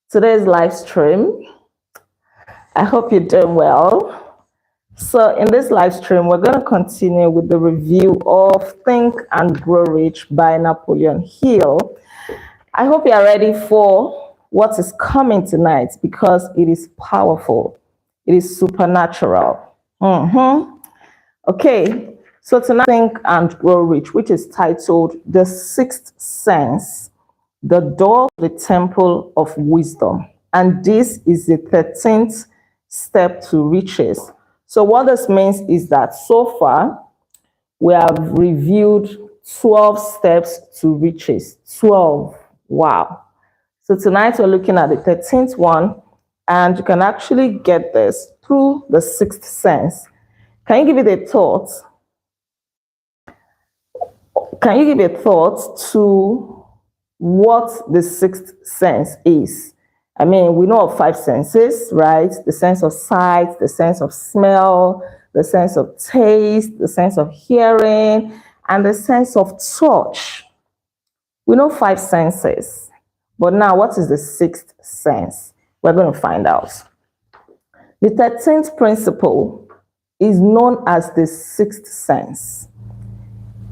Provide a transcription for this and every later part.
today's live stream. I hope you're doing well. So in this live stream, we're going to continue with the review of Think and Grow Rich by Napoleon Hill. I hope you are ready for what is coming tonight because it is powerful. It is supernatural. Okay, so tonight, Think and Grow Rich, which is titled The Sixth Sense, the door to the temple of wisdom. And this is the 13th step to riches. So what this means is that so far, we have reviewed 12 steps to riches. 12. Wow. So tonight we're looking at the 13th one, and you can actually get this through the sixth sense. Can you give it a thought? Can you give a thought to what the sixth sense is? I mean, we know of 5 senses, right? The sense of sight, the sense of smell, the sense of taste, the sense of hearing, and the sense of touch. We know 5 senses. But now, what is the sixth sense? We're going to find out. The 13th principle is known as the sixth sense.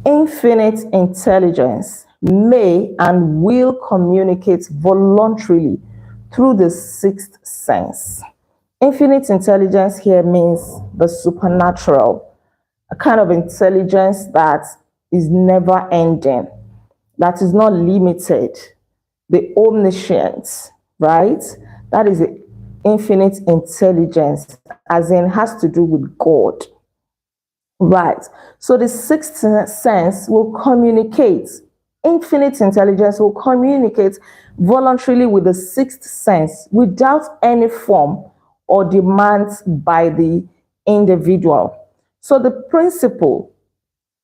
Infinite intelligence may and will communicate voluntarily through the sixth sense. Infinite intelligence here means the supernatural, a kind of intelligence that is never ending, that is not limited, the omniscient, right? That is the infinite intelligence, as in has to do with God. Right. So the sixth sense will communicate. Infinite intelligence will communicate voluntarily with the sixth sense without any form or demands by the individual. So the principle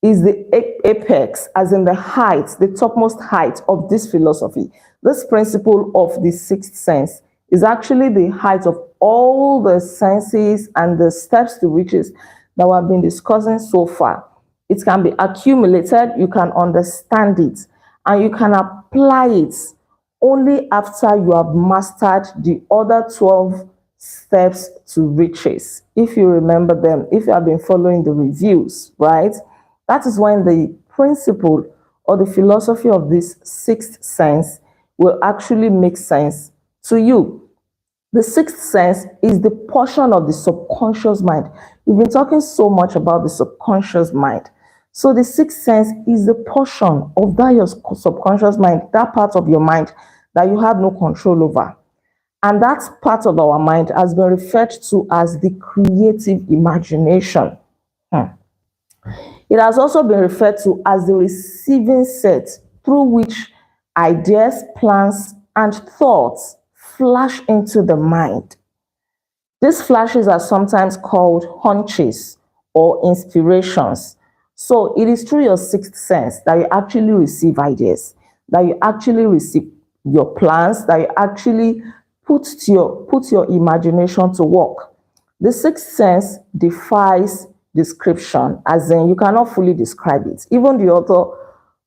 is the apex, as in the height, the topmost height of this philosophy. This principle of the sixth sense is actually the height of all the senses and the steps to riches that we have been discussing so far. It can be accumulated, you can understand it, and you can apply it only after you have mastered the other 12 steps to riches. If you remember them, if you have been following the reviews, right? That is when the principle or the philosophy of this sixth sense will actually make sense to you. The sixth sense is the portion of the subconscious mind. We've been talking so much about the subconscious mind. So the sixth sense is the portion of that your subconscious mind, that part of your mind that you have no control over. And that part of our mind has been referred to as the creative imagination. It has also been referred to as the receiving set through which ideas, plans, and thoughts flash into the mind. These flashes are sometimes called hunches or inspirations. So it is through your sixth sense that you actually receive ideas, that you actually receive your plans, that you actually put your imagination to work. The sixth sense defies description, as in you cannot fully describe it. Even the author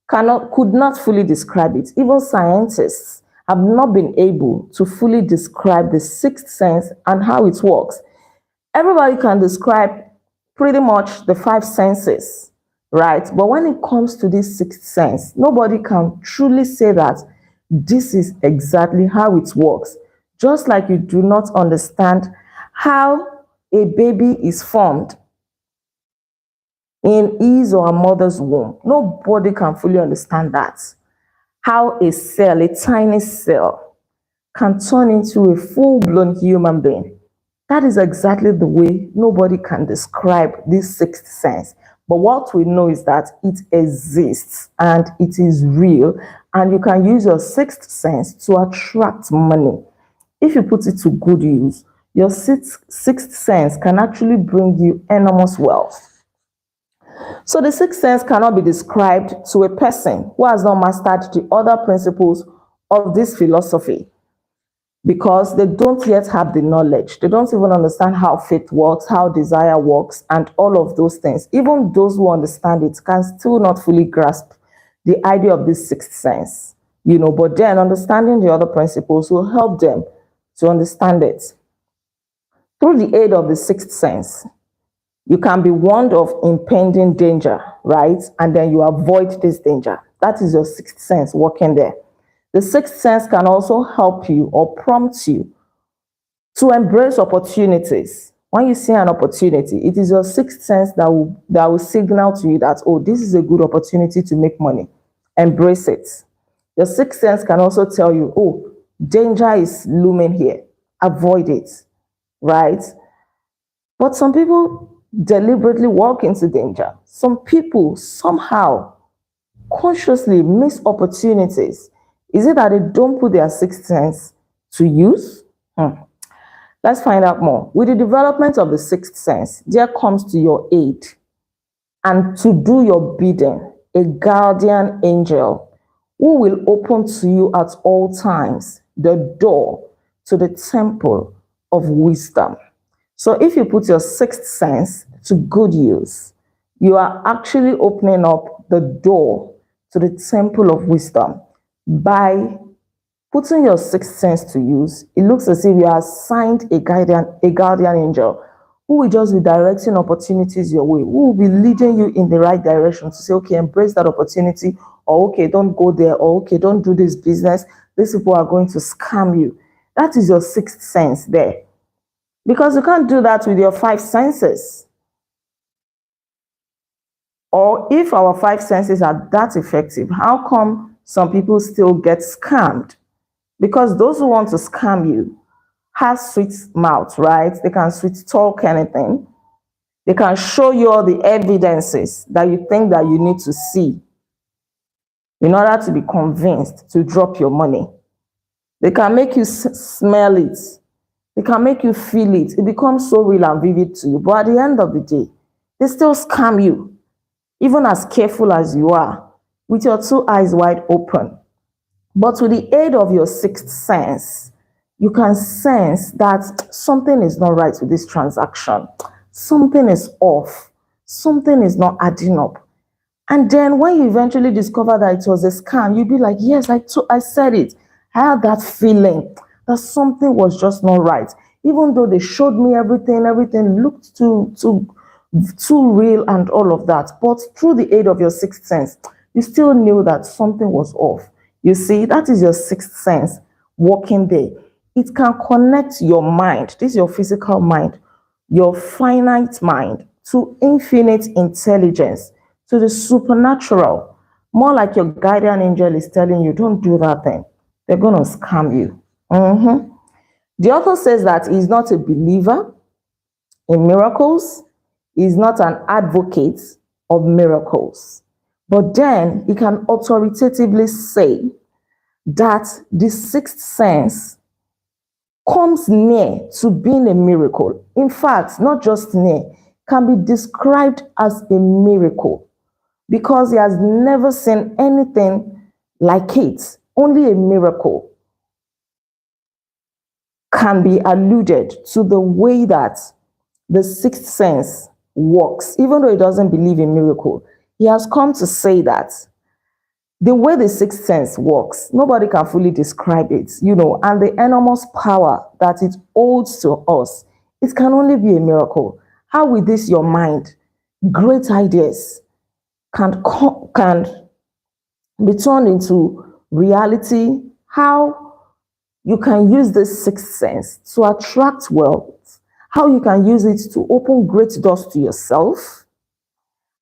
could not fully describe it. Even scientists have not been able to fully describe the sixth sense and how it works. Everybody can describe pretty much the 5 senses, right? But when it comes to this sixth sense, nobody can truly say that this is exactly how it works. Just like you do not understand how a baby is formed in his or her mother's womb. Nobody can fully understand that. How a cell, a tiny cell, can turn into a full-blown human being. That is exactly the way nobody can describe this sixth sense. But what we know is that it exists and it is real, and you can use your sixth sense to attract money. If you put it to good use, your sixth sense can actually bring you enormous wealth. So the sixth sense cannot be described to a person who has not mastered the other principles of this philosophy, because they don't yet have the knowledge. They don't even understand how faith works, how desire works, and all of those things. Even those who understand it can still not fully grasp the idea of this sixth sense, but then understanding the other principles will help them to understand it. Through the aid of the sixth sense, you can be warned of impending danger, right? And then you avoid this danger. That is your sixth sense working there. The sixth sense can also help you or prompt you to embrace opportunities. When you see an opportunity, it is your sixth sense that will signal to you that, oh, this is a good opportunity to make money. Embrace it. Your sixth sense can also tell you, oh, danger is looming here. Avoid it, right? But some people deliberately walk into danger. Some people somehow consciously miss opportunities. Is it that they don't put their sixth sense to use? Let's find out more. With the development of the sixth sense, there comes to your aid and to do your bidding a guardian angel who will open to you at all times the door to the temple of wisdom. So if you put your sixth sense to good use, you are actually opening up the door to the temple of wisdom. By putting your sixth sense to use, it looks as if you are assigned a guardian angel who will just be directing opportunities your way, who will be leading you in the right direction to say, okay, embrace that opportunity, or okay, don't go there, or okay, don't do this business. These people are going to scam you. That is your sixth sense there. Because you can't do that with your five senses. Or if our five senses are that effective, how come some people still get scammed? Because those who want to scam you have sweet mouth, right? They can sweet talk anything. They can show you all the evidences that you think that you need to see in order to be convinced to drop your money. They can make you smell it. They can make you feel it. It becomes so real and vivid to you. But at the end of the day, they still scam you, even as careful as you are, with your two eyes wide open. But with the aid of your sixth sense, you can sense that something is not right with this transaction. Something is off. Something is not adding up. And then when you eventually discover that it was a scam, you'll be like, yes, I said it. I had that feeling that something was just not right. Even though they showed me everything looked too real and all of that. But through the aid of your sixth sense, you still knew that something was off. You see, that is your sixth sense working there. It can connect your mind, this is your physical mind, your finite mind, to infinite intelligence, to the supernatural. More like your guardian angel is telling you, don't do that thing. They're going to scam you. The author says that he's not a believer in miracles. He's not an advocate of miracles. But then he can authoritatively say that the sixth sense comes near to being a miracle. In fact, not just near, can be described as a miracle because he has never seen anything like it. Only a miracle can be alluded to the way that the sixth sense works, even though he doesn't believe in miracle. He has come to say that the way the sixth sense works, nobody can fully describe it, and the enormous power that it holds to us, it can only be a miracle. How with this, your mind, great ideas can be turned into reality? How you can use this sixth sense to attract wealth? How you can use it to open great doors to yourself?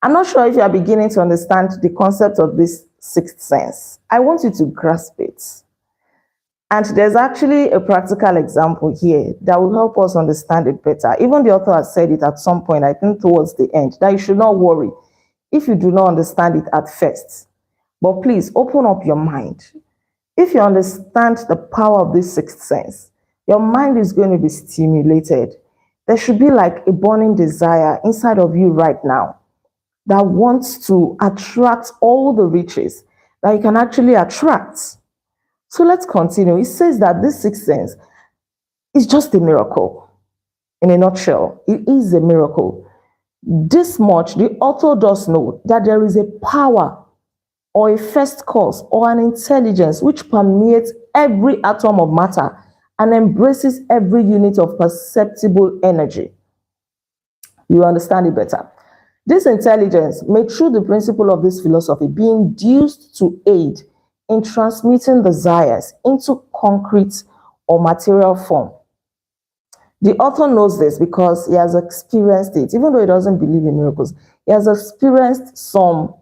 I'm not sure if you are beginning to understand the concept of this sixth sense. I want you to grasp it. And there's actually a practical example here that will help us understand it better. Even the author has said it at some point, I think towards the end, that you should not worry if you do not understand it at first. But please open up your mind. If you understand the power of this sixth sense, your mind is going to be stimulated. There should be like a burning desire inside of you right now that wants to attract all the riches that you can actually attract. So let's continue. It says that this sixth sense is just a miracle. In a nutshell, it is a miracle. This much, the author does know that there is a power or a first cause or an intelligence which permeates every atom of matter and embraces every unit of perceptible energy. You understand it better. This intelligence may, through the principle of this philosophy, be induced to aid in transmitting desires into concrete or material form. The author knows this because he has experienced it. Even though he doesn't believe in miracles, he has experienced some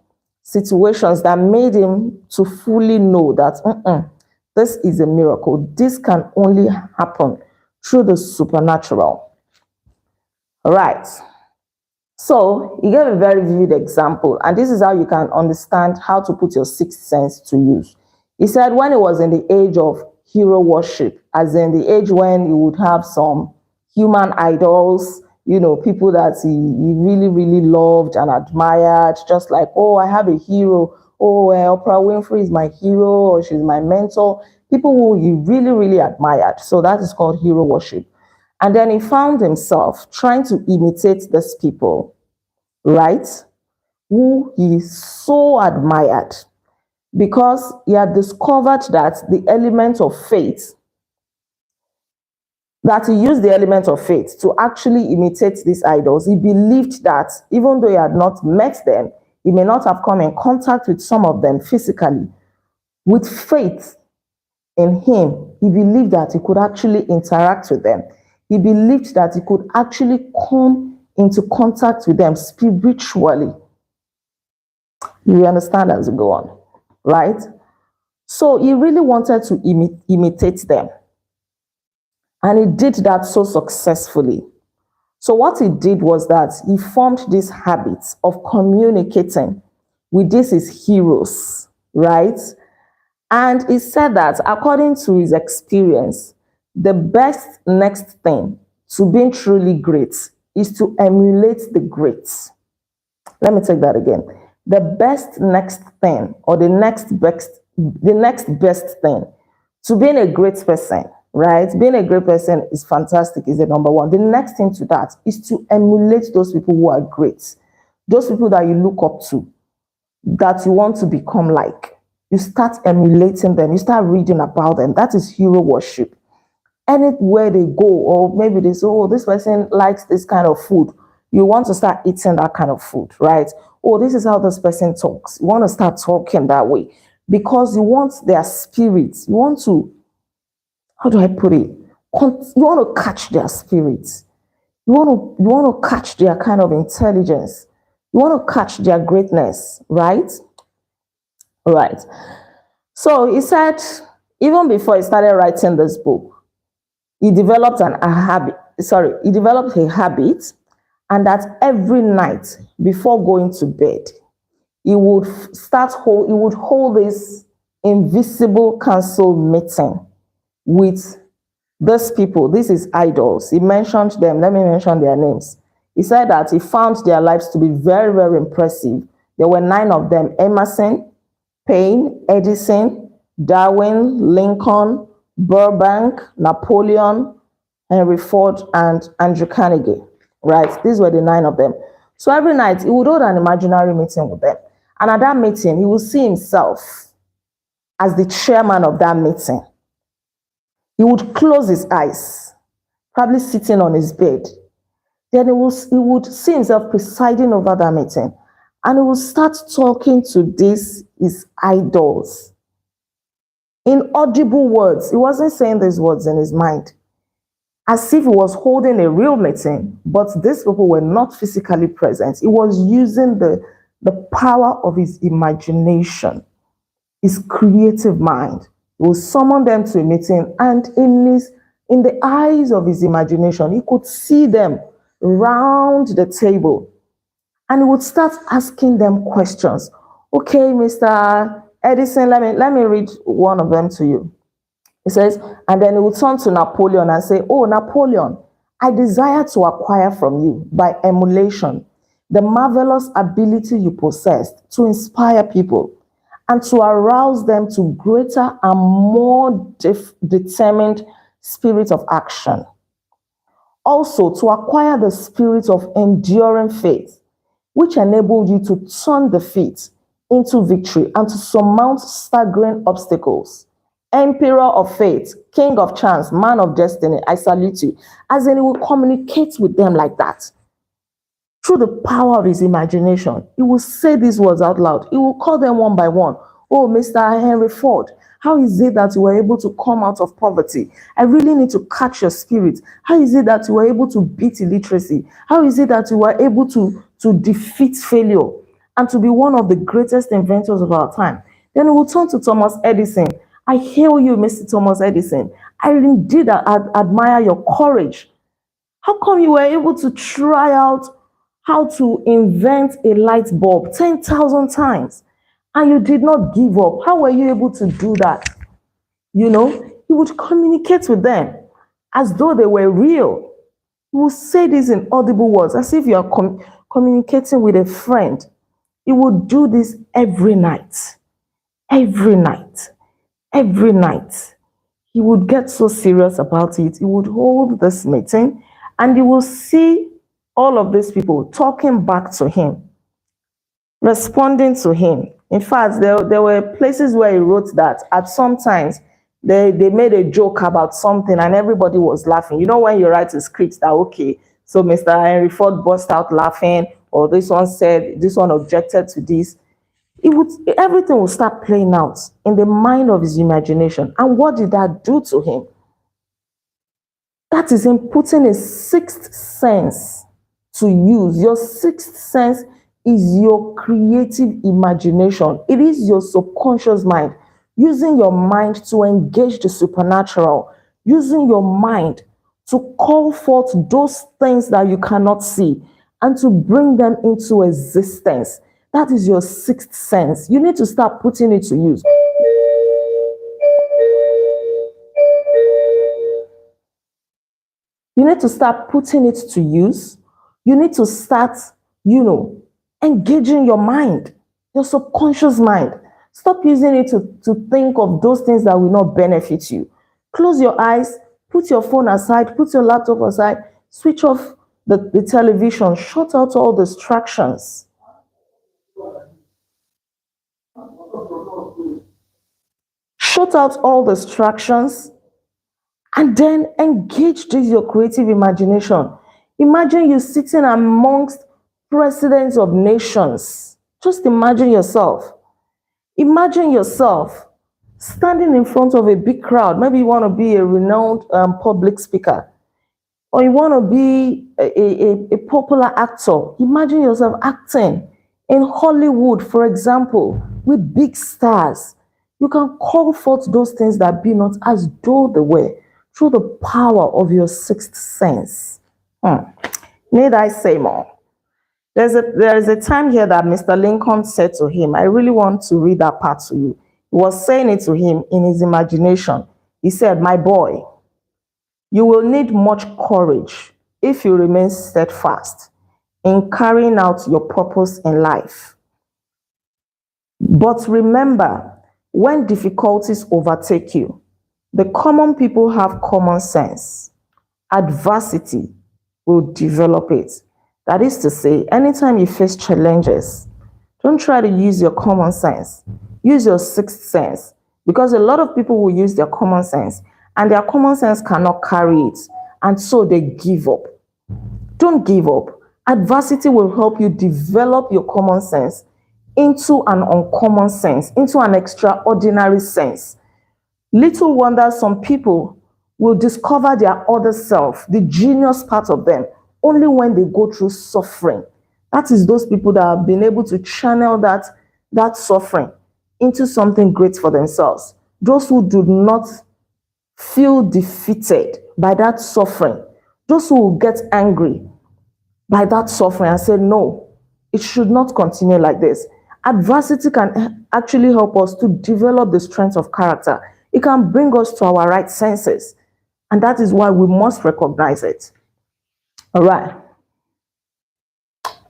situations that made him to fully know that this is a miracle. This can only happen through the supernatural. All right. So he gave a very vivid example, and this is how you can understand how to put your sixth sense to use. He said when he was in the age of hero worship, as in the age when he would have some human idols, people that he really, really loved and admired, just like, oh, I have a hero. Oh, Oprah Winfrey is my hero, or she's my mentor. People who he really, really admired. So that is called hero worship. And then he found himself trying to imitate these people, right? Who he so admired, because he had discovered that the element of faith, that he used the element of faith to actually imitate these idols. He believed that even though he had not met them, he may not have come in contact with some of them physically. With faith in him, he believed that he could actually interact with them. He believed that he could actually come into contact with them spiritually. You understand as we go on, right? So he really wanted to imitate them. And he did that so successfully. So what he did was that he formed this habit of communicating with these heroes, right? And he said that according to his experience, the best next thing to being truly great is to emulate the greats. Let me take that again. The best next thing, or the next best thing to being a great person, right? Being a great person is fantastic, is the number one. The next thing to that is to emulate those people who are great, those people that you look up to, that you want to become like. You start emulating them, you start reading about them. That is hero worship. Anywhere they go, or maybe they say, oh, this person likes this kind of food, you want to start eating that kind of food, right? Oh, this is how this person talks. You want to start talking that way because you want their spirits. You want to, how do I put it? You want to catch their spirits. You want to catch their kind of intelligence. You want to catch their greatness, right? Right. So he said, even before he started writing this book, he developed a habit, and that every night before going to bed, he would hold this invisible council meeting with these people. This is idols. He mentioned them. Let me mention their names. He said that he found their lives to be very, very impressive. There were 9 of them: Emerson, Paine, Edison, Darwin, Lincoln, Burbank, Napoleon, Henry Ford, and Andrew Carnegie. Right? These were the 9 of them. So every night he would hold an imaginary meeting with them. And at that meeting, he would see himself as the chairman of that meeting. He would close his eyes, probably sitting on his bed. Then he would see himself presiding over that meeting. And he would start talking to his idols in audible words. He wasn't saying these words in his mind, as if he was holding a real meeting, but these people were not physically present. He was using the power of his imagination, his creative mind. He would summon them to a meeting, and in the eyes of his imagination, he could see them round the table. And he would start asking them questions. Okay, Mr. Edison, let me read one of them to you. He says, and then he would turn to Napoleon and say, oh, Napoleon, I desire to acquire from you, by emulation, the marvelous ability you possessed to inspire people and to arouse them to greater and more determined spirit of action. Also, to acquire the spirit of enduring faith, which enabled you to turn defeat into victory and to surmount staggering obstacles Emperor of faith, king of chance, man of destiny, I salute you. As in, he will communicate with them like that. Through the power of his imagination, he will say these words out loud. He will call them one by one. Oh, Mr. Henry Ford, how is it that you were able to come out of poverty? I really need to catch your spirit. How is it that you were able to beat illiteracy? How is it that you were able to defeat failure and to be one of the greatest inventors of our time? Then we will turn to Thomas Edison. I hail you, Mr. Thomas Edison. I indeed admire your courage. How come you were able to try out how to invent a light bulb 10,000 times and you did not give up? How were you able to do that? You would communicate with them as though they were real. You will say this in audible words as if you are communicating with a friend. You would do this every night. Every night. Every night. He would get so serious about it. He would hold this meeting and you will see all of these people talking back to him, responding to him. In fact, there were places where he wrote that at some times they made a joke about something and everybody was laughing. You know, when you write a script that, okay, so Mr. Henry Ford burst out laughing, or this one said, this one objected to this. Everything would start playing out in the mind of his imagination. And what did that do to him? That is him putting a sixth sense to use. Your sixth sense is your creative imagination. It is your subconscious mind, using your mind to engage the supernatural, using your mind to call forth those things that you cannot see and to bring them into existence. That is your sixth sense. You need to start putting it to use. You need to start putting it to use. You need to start, engaging your mind, your subconscious mind. Stop using it to think of those things that will not benefit you. Close your eyes, put your phone aside, put your laptop aside, switch off the television, shut out all distractions. Shut out all distractions and then engage your creative imagination. Imagine you sitting amongst presidents of nations. Just imagine yourself. Imagine yourself standing in front of a big crowd. Maybe you want to be a renowned public speaker, or you want to be a popular actor. Imagine yourself acting in Hollywood, for example, with big stars. You can call forth those things that be not as though they were through the power of your sixth sense. Need I say more? There is a time here that Mr. Lincoln said to him, I really want to read that part to you. He was saying it to him in his imagination. He said, my boy, you will need much courage if you remain steadfast in carrying out your purpose in life. But remember, when difficulties overtake you, the common people have common sense. Adversity will develop it. That is to say, anytime you face challenges, don't try to use your common sense. Use your sixth sense. Because a lot of people will use their common sense and their common sense cannot carry it. And so they give up. Don't give up. Adversity will help you develop your common sense into an uncommon sense, into an extraordinary sense. Little wonder some people will discover their other self, the genius part of them, only when they go through suffering. That is those people that have been able to channel that suffering into something great for themselves. Those who do not feel defeated by that suffering, those who will get angry by that suffering and say, no, it should not continue like this. Adversity can actually help us to develop the strength of character. It can bring us to our right senses. And that is why we must recognize it. All right.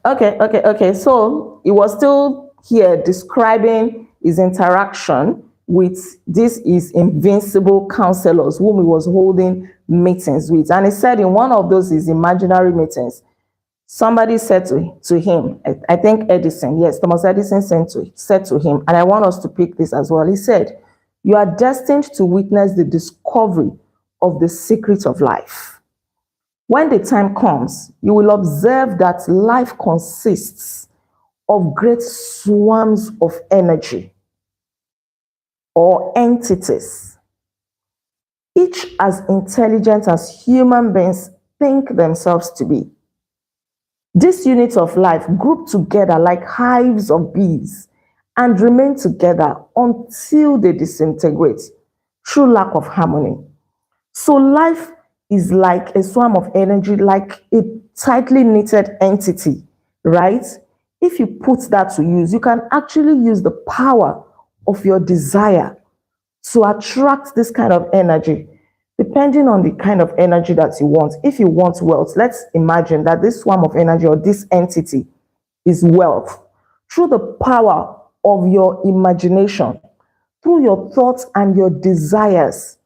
Okay. So he was still here describing his interaction with his invincible counselors whom he was holding meetings with. And he said in one of those his imaginary meetings, somebody said to him, I think Edison, yes, Thomas Edison said to him, and I want us to pick this as well. He said, You are destined to witness the discovery of the secret of life. When the time comes, you will observe that life consists of great swarms of energy or entities, each as intelligent as human beings think themselves to be. These units of life group together like hives of bees and remain together until they disintegrate through lack of harmony. So life is like a swarm of energy, like a tightly knitted entity, right? If you put that to use, you can actually use the power of your desire to attract this kind of energy, depending on the kind of energy that you want. If you want wealth, let's imagine that this swarm of energy or this entity is wealth. Through the power of your imagination, through your thoughts and your desires,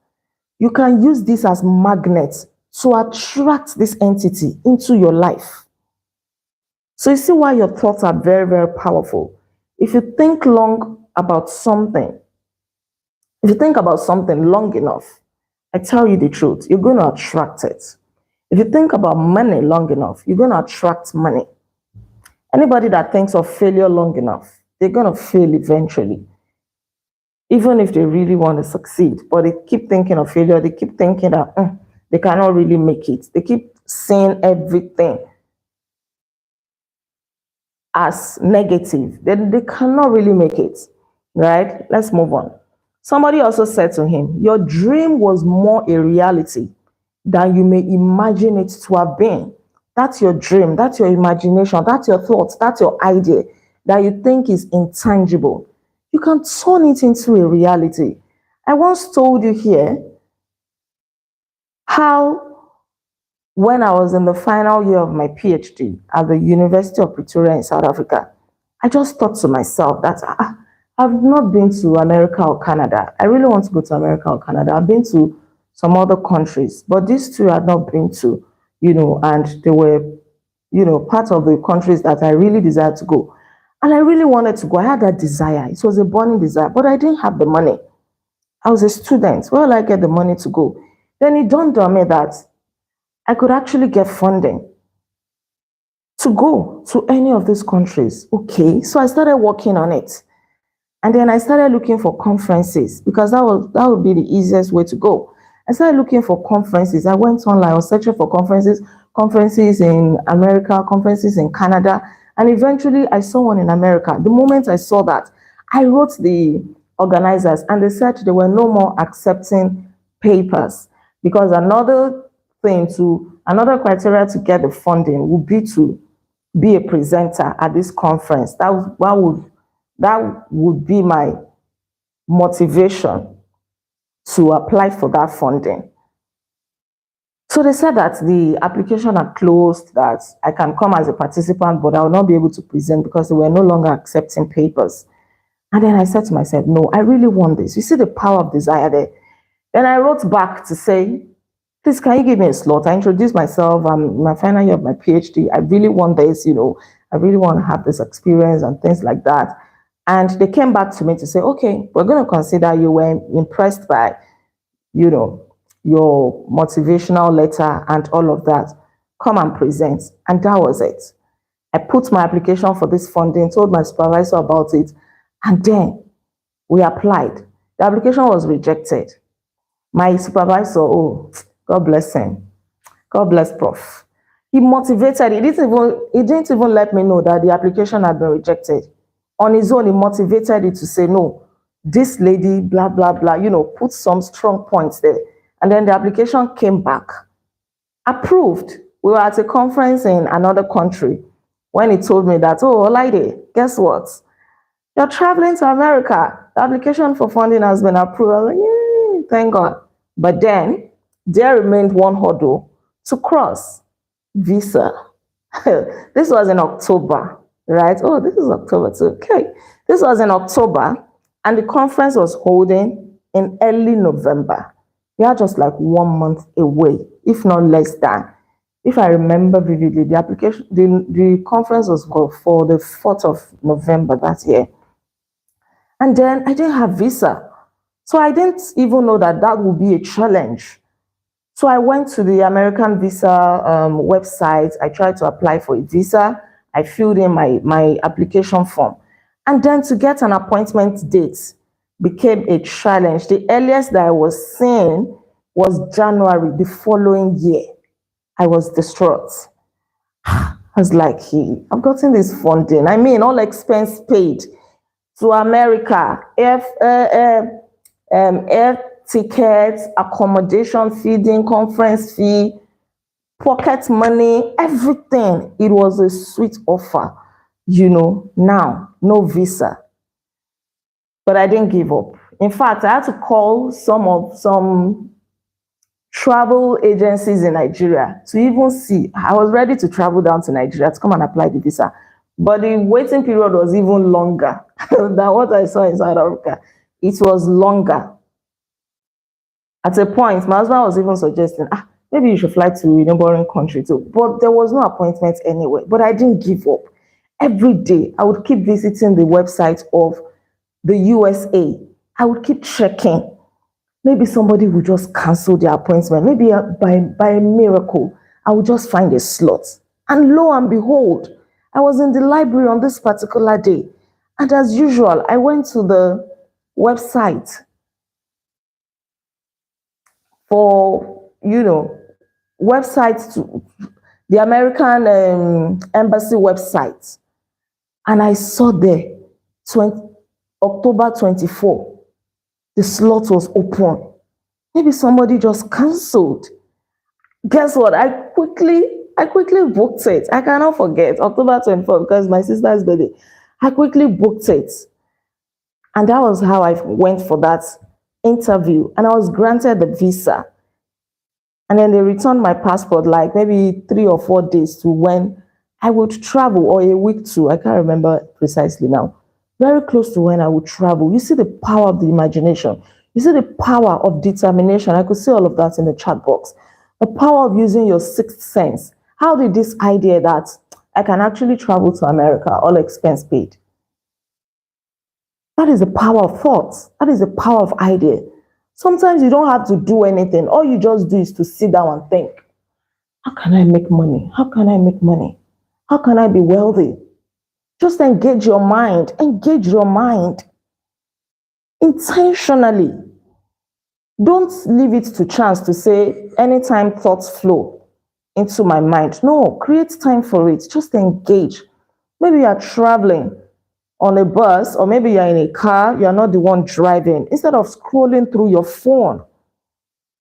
you can use this as magnets to attract this entity into your life. So you see why your thoughts are very, very powerful. If you think long about something, if you think about something long enough, I tell you the truth, you're going to attract it. If you think about money long enough, you're going to attract money. Anybody that thinks of failure long enough, they're going to fail eventually, even if they really want to succeed. But they keep thinking of failure. They keep thinking that they cannot really make it. They keep seeing everything as negative. Then they cannot really make it, right? Let's move on. Somebody also said to him, your dream was more a reality than you may imagine it to have been. That's your dream, that's your imagination, that's your thoughts, that's your idea that you think is intangible. You can turn it into a reality. I once told you here how when I was in the final year of my PhD at the University of Pretoria in South Africa, I just thought to myself that I've not been to America or Canada. I really want to go to America or Canada. I've been to some other countries, but these two I've not been to, and they were, part of the countries that I really desired to go. And I really wanted to go. I had that desire. It was a burning desire, but I didn't have the money. I was a student. Where will I get the money to go? Then it dawned on me that I could actually get funding to go to any of these countries. Okay, so I started working on it. And then I started looking for conferences because that would be the easiest way to go. I started looking for conferences. I went online, I was searching for conferences in America, conferences in Canada, and eventually I saw one in America. The moment I saw that, I wrote the organizers and they said they were no more accepting papers because another criteria to get the funding would be to be a presenter at this conference. That would be my motivation to apply for that funding. So they said that the application had closed, that I can come as a participant, but I will not be able to present because they were no longer accepting papers. And then I said to myself, no, I really want this. You see the power of desire there. Then I wrote back to say, please, can you give me a slot? I introduced myself. I'm in my final year of my PhD. I really want this, I really want to have this experience and things like that. And they came back to me to say, okay, we're going to consider you were impressed by, your motivational letter and all of that. Come and present. And that was it. I put my application for this funding, told my supervisor about it, and then we applied. The application was rejected. My supervisor, God bless him. God bless Prof. He motivated. He didn't even let me know that the application had been rejected. On his own, he motivated it to say, no, this lady, blah, blah, blah, put some strong points there. And then the application came back, approved. We were at a conference in another country when he told me that, Olaide, guess what? You're traveling to America. The application for funding has been approved. I was like, yay, thank God. But then there remained one hurdle to cross: visa. This was in October, right? Oh, this is October too. Okay. This was in October, and the conference was holding in early November. We are just like 1 month away, if not less than. If I remember vividly, the conference was for the 4th of November that year. And then I didn't have visa. So I didn't even know that that would be a challenge. So I went to the American visa website. I tried to apply for a visa. I filled in my application form. And then to get an appointment date became a challenge. The earliest that I was seeing was January the following year. I was distraught. I was like, hey, I've gotten this funding. I mean, all expense paid to America, air tickets, accommodation, feeding, conference fee, pocket money, everything. It was a sweet offer, now, no visa. But I didn't give up. In fact, I had to call some travel agencies in Nigeria to even see. I was ready to travel down to Nigeria to come and apply the visa. But the waiting period was even longer than what I saw in South Africa. It was longer. At a point, my husband was even suggesting, maybe you should fly to a neighboring country too. But there was no appointment anywhere. But I didn't give up. Every day, I would keep visiting the website of the USA. I would keep checking. Maybe somebody would just cancel their appointment. Maybe by a miracle, I would just find a slot. And lo and behold, I was in the library on this particular day. And as usual, I went to the website for, website to the American embassy website. And I saw there, October 24, the slot was open. Maybe somebody just cancelled. Guess what? I quickly booked it. I cannot forget October 24 because my sister's birthday. I quickly booked it. And that was how I went for that interview. And I was granted the visa. And then they returned my passport like maybe 3 or 4 days to when I would travel, or a week to, I can't remember precisely now. Very close to when I would travel. You see the power of the imagination. You see the power of determination. I could see all of that in the chat box. The power of using your sixth sense. How did this idea that I can actually travel to America, all expense paid? That is the power of thoughts. That is the power of idea. Sometimes you don't have to do anything. All you just do is to sit down and think, how can I make money? How can I make money? How can I be wealthy? Just engage your mind. Engage your mind intentionally. Don't leave it to chance to say, anytime thoughts flow into my mind. No, create time for it. Just engage. Maybe you are traveling on a bus, or maybe you're in a car, you're not the one driving. Instead of scrolling through your phone,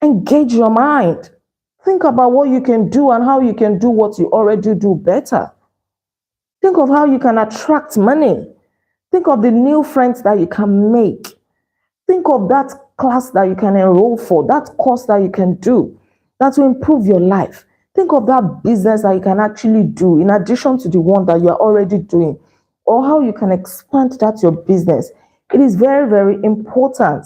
engage your mind. Think about what you can do and how you can do what you already do better. Think of how you can attract money. Think of the new friends that you can make. Think of that class that you can enroll for, that course that you can do that will improve your life. Think of that business that you can actually do in addition to the one that you are already doing, or how you can expand that your business. It is very, very important.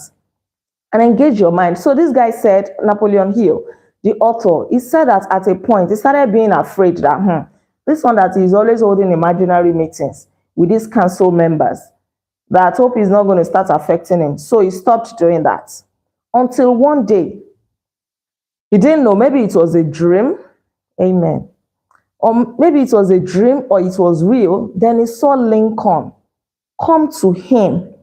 And engage your mind. So this guy said, Napoleon Hill, the author, he said that at a point, he started being afraid that, this one that is always holding imaginary meetings with these council members, that hope is not going to start affecting him. So he stopped doing that. Until one day, he didn't know, maybe it was a dream. Amen. Or maybe it was a dream or it was real. Then he saw Lincoln come to him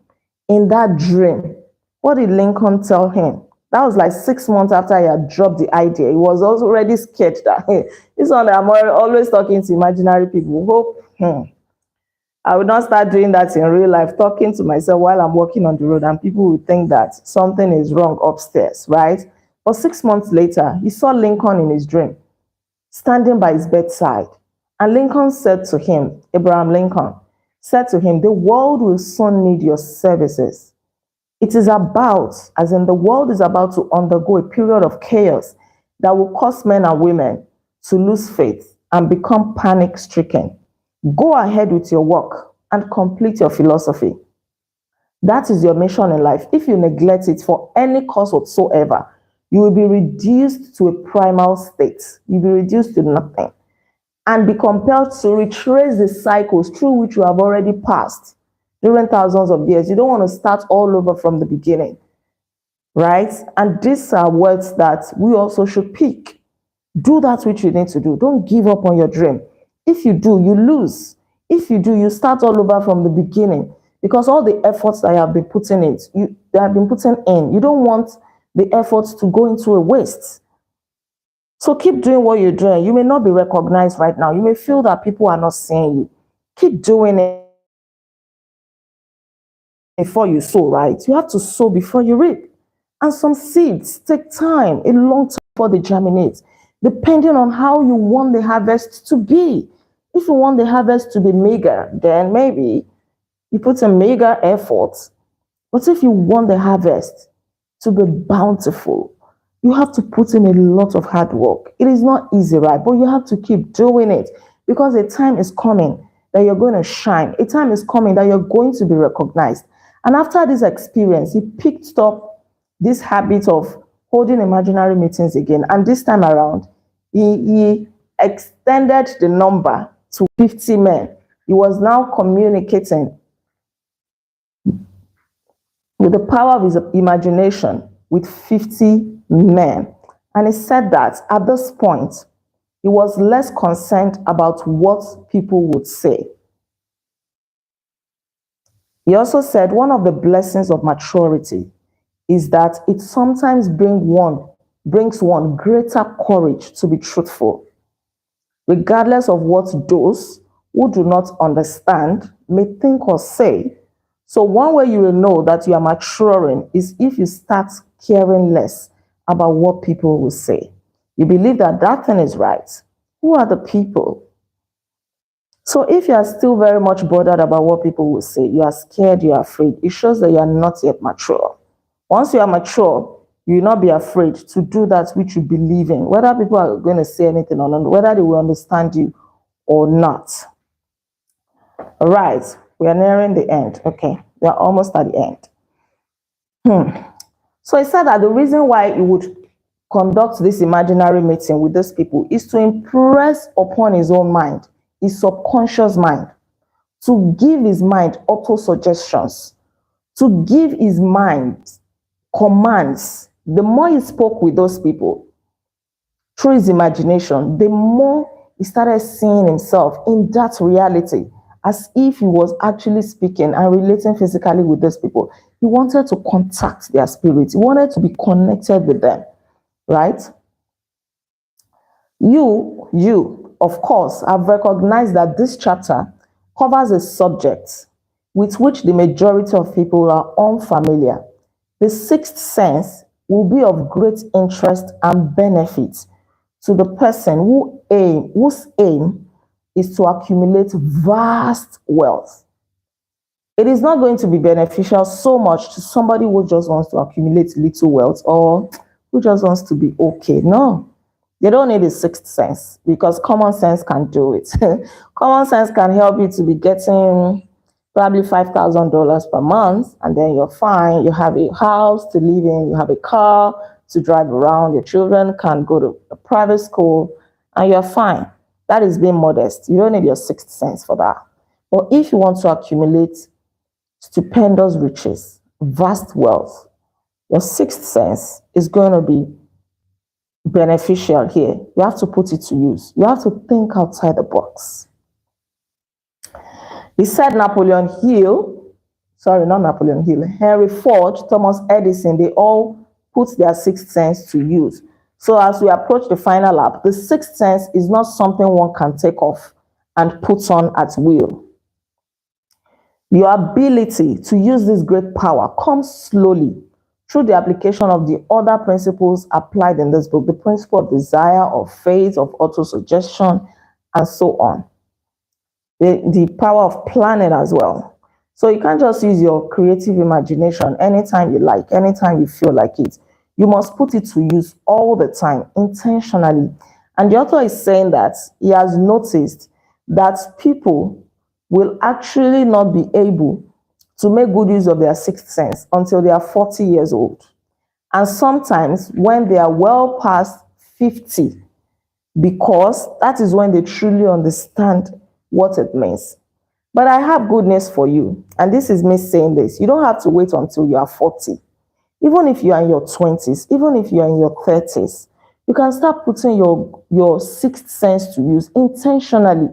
in that dream. What did Lincoln tell him? That was like 6 months after he had dropped the idea. He was also already scared that, hey, this one I'm always talking to imaginary people. Hope, I would not start doing that in real life, talking to myself while I'm walking on the road, and people would think that something is wrong upstairs, right? But 6 months later, he saw Lincoln in his dream, standing by his bedside. And Lincoln said to him, Abraham Lincoln said to him, the world will soon need your services. It is about, as in the world is about to undergo a period of chaos that will cause men and women to lose faith and become panic-stricken. Go ahead with your work and complete your philosophy. That is your mission in life. If you neglect it for any cause whatsoever, you will be reduced to a primal state. You'll be reduced to nothing and be compelled to retrace the cycles through which you have already passed during thousands of years. You don't want to start all over from the beginning. right? And these are words that we also should pick. Do that which you need to do. Don't give up on your dream. If you do, you lose. If you do, you start all over from the beginning, because all the efforts that you have been putting in, you don't want the efforts to go into a waste. So keep doing what you're doing. You may not be recognized right now. You may feel that people are not seeing you. Keep doing it before you sow, right? You have to sow before you reap. And some seeds take time, a long time before they germinate, depending on how you want the harvest to be. If you want the harvest to be mega, then maybe you put a mega effort. But if you want the harvest to be bountiful, you have to put in a lot of hard work. It is not easy, right? But you have to keep doing it, because a time is coming that you're going to shine. A time is coming that you're going to be recognized. And after this experience, he picked up this habit of holding imaginary meetings again. And this time around, he extended the number to 50 men. He was now communicating with the power of his imagination with 50 men. And he said that at this point, he was less concerned about what people would say. He also said one of the blessings of maturity is that it sometimes brings one greater courage to be truthful, regardless of what those who do not understand may think or say. So one way you will know that you are maturing is if you start caring less about what people will say. You believe that that thing is right. Who are the people? So if you are still very much bothered about what people will say, you are scared, you are afraid, it shows that you are not yet mature. Once you are mature, you will not be afraid to do that which you believe in, whether people are going to say anything or not, whether they will understand you or not. All right, we are nearing the end. Okay, we are almost at the end. So he said that the reason why he would conduct this imaginary meeting with these people is to impress upon his own mind, his subconscious mind, to give his mind auto suggestions, to give his mind commands. The more he spoke with those people through his imagination, the more he started seeing himself in that reality, as if he was actually speaking and relating physically with those people. He wanted to contact their spirit. He wanted to be connected with them, right? You, of course, have recognized that this chapter covers a subject with which the majority of people are unfamiliar. The sixth sense will be of great interest and benefit to the person whose aim is to accumulate vast wealth. It is not going to be beneficial so much to somebody who just wants to accumulate little wealth or who just wants to be okay. No, they don't need a sixth sense, because common sense can do it. Common sense can help you to be getting probably $5,000 per month, and then you're fine. You have a house to live in, you have a car to drive around, your children can go to a private school, and you're fine. That is being modest. You don't need your sixth sense for that. But if you want to accumulate stupendous riches, vast wealth, your sixth sense is going to be beneficial here. You have to put it to use. You have to think outside the box. He said Napoleon Hill, not Napoleon Hill, Henry Ford, Thomas Edison, they all put their sixth sense to use. So as we approach the final lap, the sixth sense is not something one can take off and put on at will. Your ability to use this great power comes slowly through the application of the other principles applied in this book, the principle of desire, of faith, of autosuggestion, and so on. The power of planning as well. So you can't just use your creative imagination anytime you like, anytime you feel like it. You must put it to use all the time, intentionally. And the author is saying that he has noticed that people will actually not be able to make good use of their sixth sense until they are 40 years old. And sometimes when they are well past 50, because that is when they truly understand what it means. But I have good news for you, and this is me saying this. You don't have to wait until you are 40. Even if you are in your 20s, even if you are in your 30s, you can start putting your sixth sense to use intentionally.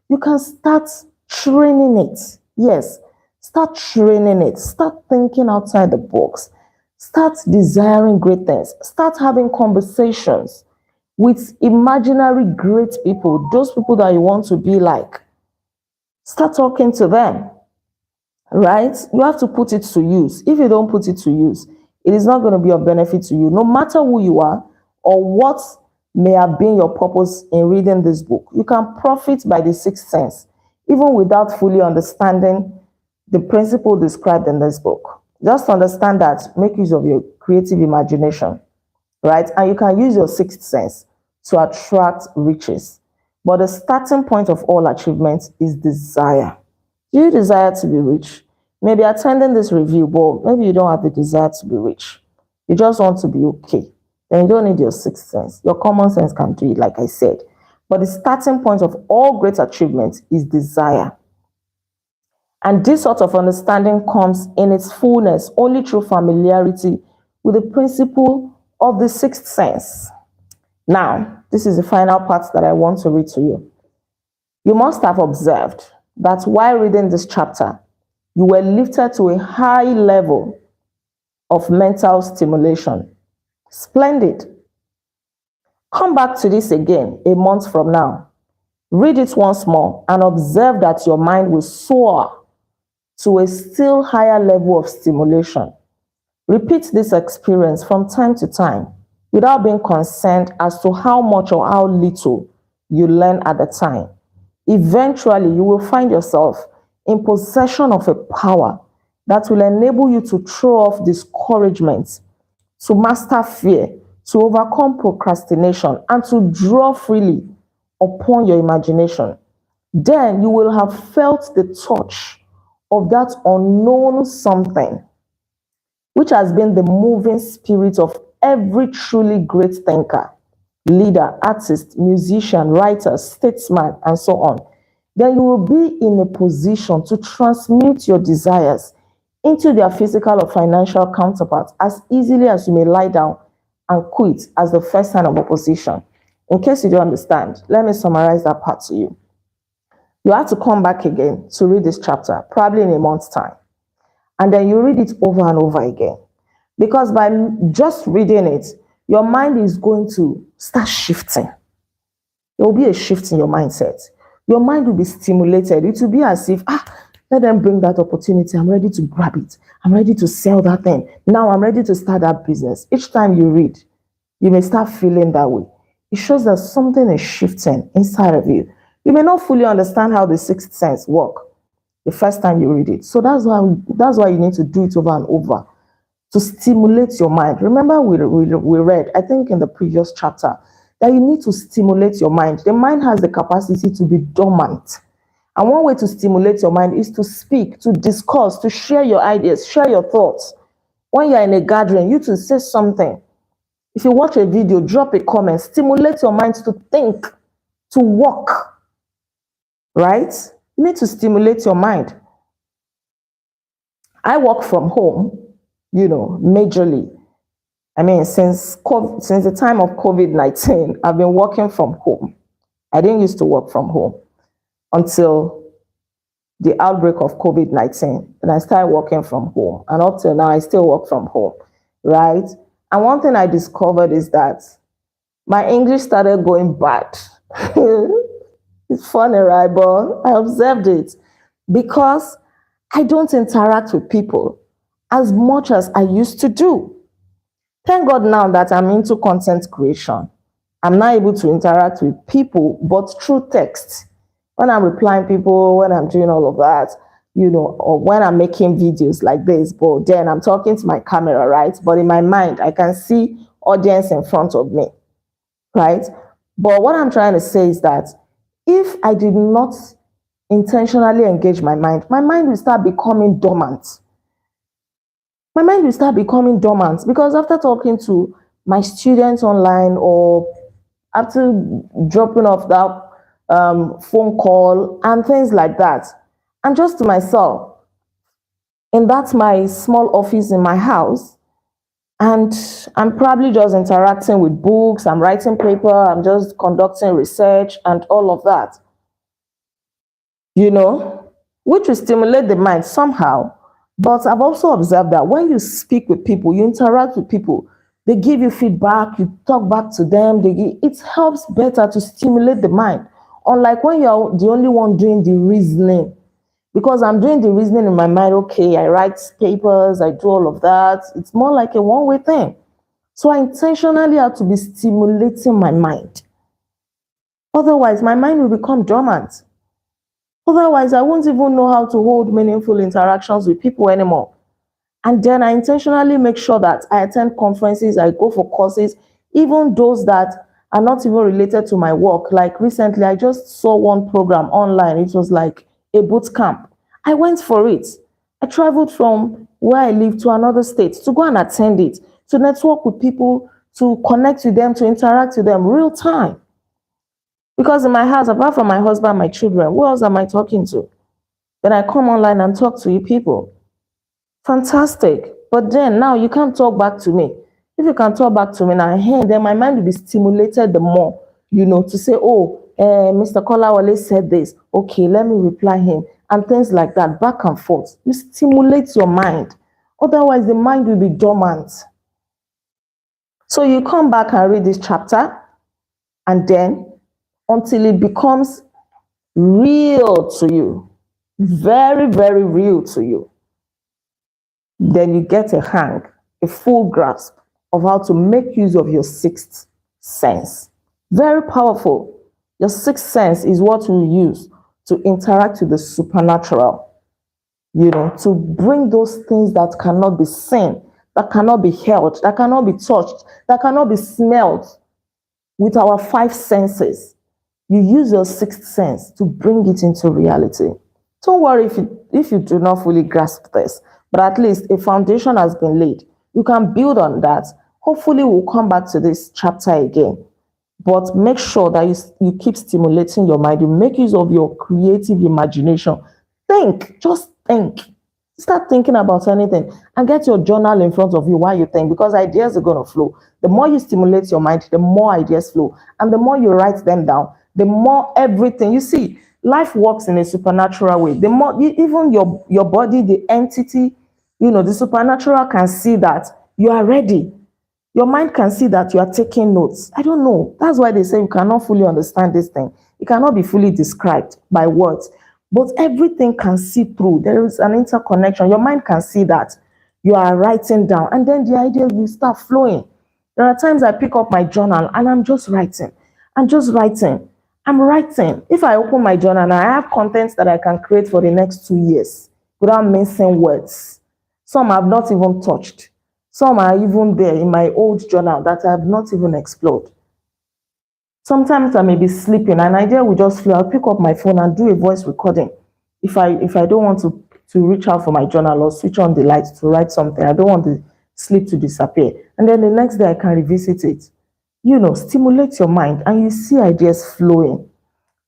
You can start training it. Yes, start training it. Start thinking outside the box. Start desiring great things. Start having conversations with imaginary great people, those people that you want to be like. Start talking to them, right? You have to put it to use. If you don't put it to use, it is not going to be of benefit to you, no matter who you are or what may have been your purpose in reading this book. You can profit by the sixth sense, even without fully understanding the principle described in this book. Just understand that, make use of your creative imagination, right? And you can use your sixth sense to attract riches. But the starting point of all achievements is desire. Do you desire to be rich? Maybe attending this review, but maybe you don't have the desire to be rich. You just want to be okay. Then you don't need your sixth sense. Your common sense can do it, like I said. But the starting point of all great achievements is desire. And this sort of understanding comes in its fullness only through familiarity with the principle of the sixth sense. Now, this is the final part that I want to read to you. You must have observed that while reading this chapter, you were lifted to a high level of mental stimulation. Splendid. Come back to this again a month from now. Read it once more and observe that your mind will soar to a still higher level of stimulation. Repeat this experience from time to time without being concerned as to how much or how little you learn at the time. Eventually, you will find yourself in possession of a power that will enable you to throw off discouragement, to master fear, to overcome procrastination, and to draw freely upon your imagination. Then you will have felt the touch of that unknown something, which has been the moving spirit of every truly great thinker, leader, artist, musician, writer, statesman, and so on. Then you will be in a position to transmute your desires into their physical or financial counterparts as easily as you may lie down and quit as the first sign of opposition. In case you don't understand, let me summarize that part to you. You have to come back again to read this chapter, probably in a month's time. And then you read it over and over again. Because by just reading it, your mind is going to start shifting. There will be a shift in your mindset. Your mind will be stimulated. It will be as if, let them bring that opportunity. I'm ready to grab it. I'm ready to sell that thing. Now I'm ready to start that business. Each time you read, you may start feeling that way. It shows that something is shifting inside of you. You may not fully understand how the sixth sense works the first time you read it. So that's why you need to do it over and over to stimulate your mind. Remember we read, I think in the previous chapter, that you need to stimulate your mind. The mind has the capacity to be dormant. And one way to stimulate your mind is to speak, to discuss, to share your ideas, share your thoughts. When you're in a gathering, you to say something. If you watch a video, drop a comment, stimulate your mind to think, to walk, right? You need to stimulate your mind. I work from home, majorly. I mean, since the time of COVID-19, I've been working from home. I didn't used to work from home until the outbreak of COVID-19. And I started working from home. And up till now, I still work from home, right? And one thing I discovered is that my English started going bad. It's funny, right? But I observed it because I don't interact with people as much as I used to do. Thank God now that I'm into content creation. I'm not able to interact with people, but through text. When I'm replying people, when I'm doing all of that, or when I'm making videos like this, but then I'm talking to my camera, right? But in my mind, I can see audience in front of me, right? But what I'm trying to say is that if I did not intentionally engage my mind will start becoming dormant. My mind will start becoming dormant because after talking to my students online or after dropping off that phone call and things like that, and just to myself, and that's my small office in my house, And I'm probably just interacting with books, I'm writing paper, I'm just conducting research and all of that, which will stimulate the mind somehow. But I've also observed that when you speak with people, you interact with people, they give you feedback, you talk back to them, it helps better to stimulate the mind. Unlike when you're the only one doing the reasoning. Because I'm doing the reasoning in my mind, okay, I write papers, I do all of that. It's more like a one-way thing. So I intentionally have to be stimulating my mind. Otherwise, my mind will become dormant. Otherwise, I won't even know how to hold meaningful interactions with people anymore. And then I intentionally make sure that I attend conferences, I go for courses, even those that are not even related to my work. Like recently, I just saw one program online. It was like a boot camp. I went for it. I traveled from where I live to another state to go and attend it, to network with people, to connect with them, to interact with them real time. Because in my house, apart from my husband, my children, who else am I talking to? Then I come online and talk to you people. Fantastic. But then now you can't talk back to me. If you can talk back to me now, then my mind will be stimulated the more, to say, oh, Mr. Kolawole said this. Okay, let me reply him. And things like that, back and forth. You stimulate your mind. Otherwise, the mind will be dormant. So you come back and read this chapter, and then until it becomes real to you, very, very real to you, then you get a full grasp of how to make use of your sixth sense. Very powerful. Your sixth sense is what you use to interact with the supernatural, to bring those things that cannot be seen, that cannot be held, that cannot be touched, that cannot be smelled with our five senses. You use your sixth sense to bring it into reality. Don't worry if you do not fully grasp this, but at least a foundation has been laid. You can build on that. Hopefully, we'll come back to this chapter again. But make sure that you keep stimulating your mind. You make use of your creative imagination. Think, just think. Start thinking about anything and get your journal in front of you while you think, because ideas are going to flow. The more you stimulate your mind, the more ideas flow. And the more you write them down, the more everything. You see, life works in a supernatural way. The more, even your body, the entity, the supernatural can see that you are ready. Your mind can see that you are taking notes. I don't know. That's why they say you cannot fully understand this thing. It cannot be fully described by words. But everything can see through. There is an interconnection. Your mind can see that you are writing down, and then the ideas will start flowing. There are times I pick up my journal and I'm just writing. I'm just writing. I'm writing. If I open my journal and I have contents that I can create for the next 2 years without missing words. Some I've not even touched. Some are even there in my old journal that I have not even explored. Sometimes I may be sleeping, an idea will just flow. I'll pick up my phone and do a voice recording. If I don't want to reach out for my journal or switch on the light to write something, I don't want the sleep to disappear. And then the next day I can revisit it. Stimulate your mind and you see ideas flowing.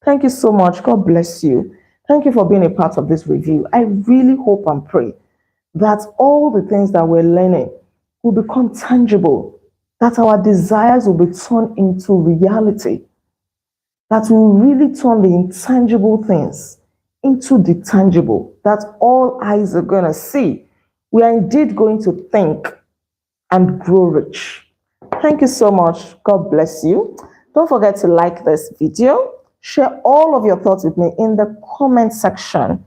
Thank you so much. God bless you. Thank you for being a part of this review. I really hope and pray that all the things that we're learning will become tangible, that our desires will be turned into reality, that will really turn the intangible things into the tangible, that all eyes are going to see. We are indeed going to think and grow rich. Thank you so much. God bless you. Don't forget to like this video. Share all of your thoughts with me in the comment section.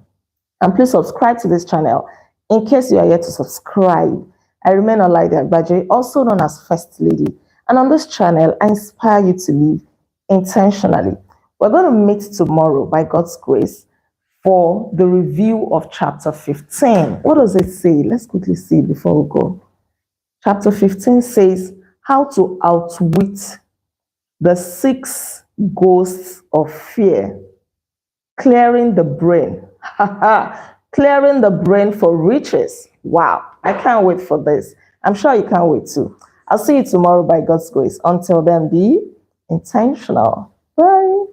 And please subscribe to this channel in case you are yet to subscribe. I remain Olaide Agbaje, also known as First Lady. And on this channel, I inspire you to live intentionally. We're going to meet tomorrow, by God's grace, for the review of chapter 15. What does it say? Let's quickly see before we go. Chapter 15 says, how to outwit the 6 ghosts of fear. Clearing the brain. Clearing the brain for riches. Wow, I can't wait for this. I'm sure you can't wait too. I'll see you tomorrow by God's grace. Until then, be intentional. Bye.